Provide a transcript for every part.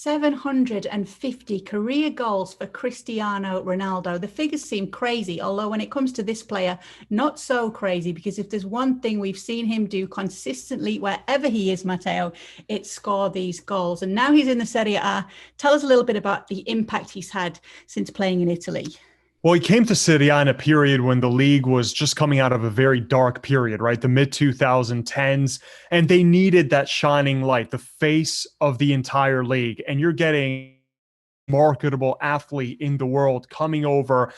750 career goals for Cristiano Ronaldo. The figures seem crazy, although when it comes to this player, not so crazy, because if there's one thing we've seen him do consistently wherever he is, Matteo, it's score these goals. And now he's in the Serie A. Tell us a little bit about the impact he's had since playing in Italy. Well, he came to Serie A in a period when the league was just coming out of a very dark period, right? The mid-2010s, and they needed that shining light, the face of the entire league. And you're getting marketable athlete in the world coming over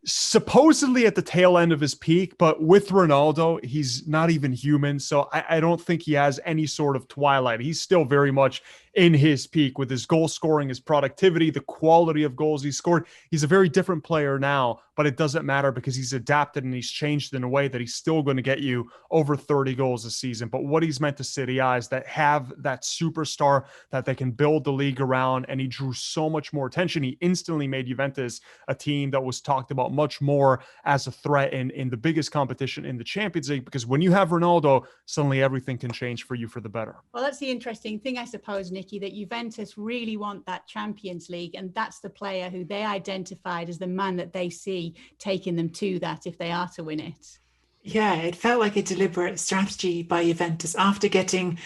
supposedly at the tail end of his peak, but with Ronaldo, he's not even human. So I don't think he has any sort of twilight. He's still very much in his peak with his goal scoring, his productivity, the quality of goals he scored. He's a very different player now, but it doesn't matter because he's adapted and he's changed in a way that he's still going to get you over 30 goals a season. But what he's meant to Serie A is that have that superstar that they can build the league around, and he drew so much more attention. He instantly made Juventus a team that was talked about much more as a threat in the biggest competition in the Champions League, because when you have Ronaldo, suddenly everything can change for you for the better. Well, that's the interesting thing, I suppose, Nicky, that Juventus really want that Champions League, and that's the player who they identified as the man that they see taking them to that if they are to win it. Yeah, it felt like a deliberate strategy by Juventus after getting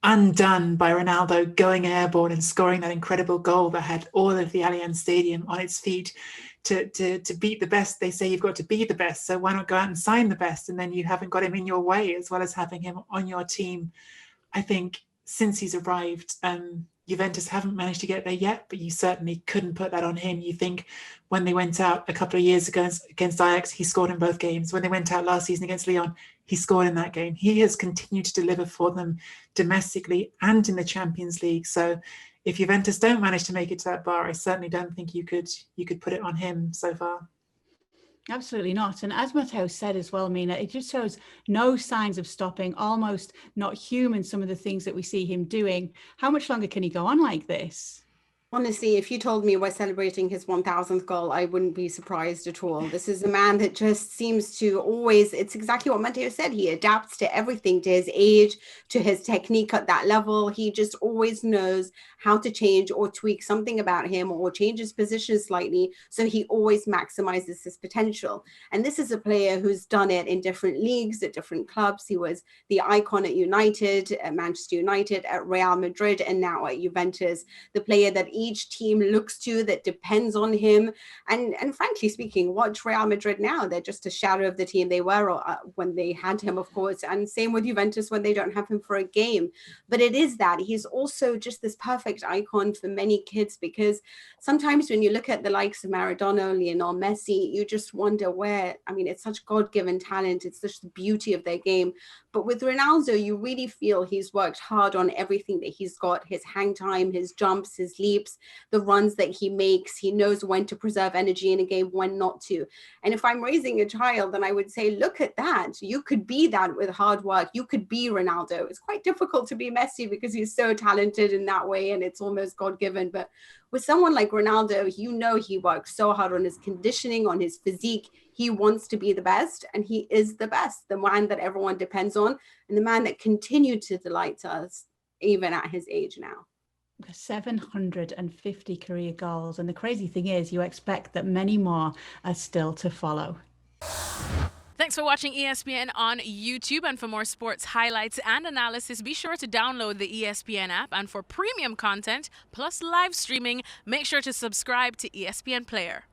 undone by Ronaldo going airborne and scoring that incredible goal that had all of the Allianz Stadium on its feet. To beat the best, they say you've got to be the best, so why not go out and sign the best? And then you haven't got him in your way as well as having him on your team. I think since he's arrived, Juventus haven't managed to get there yet, but you certainly couldn't put that on him. You think when they went out a couple of years ago against Ajax, he scored in both games. When they went out last season against Lyon, he scored in that game. He has continued to deliver for them domestically and in the Champions League. So if Juventus don't manage to make it to that bar, I certainly don't think you could put it on him so far. Absolutely not. And as Matteo said as well, Mina, it just shows no signs of stopping, almost not human, some of the things that we see him doing. How much longer can he go on like this? Honestly, if you told me we're celebrating his 1000th goal, I wouldn't be surprised at all. This is a man that just seems to always, it's exactly what Matteo said. He adapts to everything, to his age, to his technique at that level. He just always knows how to change or tweak something about him or change his position slightly. So he always maximizes his potential. And this is a player who's done it in different leagues, at different clubs. He was the icon at United, at Manchester United, at Real Madrid, and now at Juventus, the player that each team looks to, that depends on him. And frankly speaking, watch Real Madrid now. They're just a shadow of the team they were when they had him, of course. And same with Juventus when they don't have him for a game. But it is that he's also just this perfect icon for many kids, because sometimes when you look at the likes of Maradona, Lionel Messi, you just wonder where, I mean, it's such God-given talent. It's just the beauty of their game. But with Ronaldo, you really feel he's worked hard on everything that he's got, his hang time, his jumps, his leaps, the runs that he makes. He knows when to preserve energy in a game, when not to. And if I'm raising a child, then I would say, look at that. You could be that with hard work. You could be Ronaldo. It's quite difficult to be Messi because he's so talented in that way, and it's almost God-given. But with someone like Ronaldo, you know he works so hard on his conditioning, on his physique. He wants to be the best, and he is the best, the man that everyone depends on, and the man that continued to delight us even at his age now. 750 career goals. And the crazy thing is, you expect that many more are still to follow. Thanks for watching ESPN on YouTube. And for more sports highlights and analysis, be sure to download the ESPN app. And for premium content plus live streaming, make sure to subscribe to ESPN Player.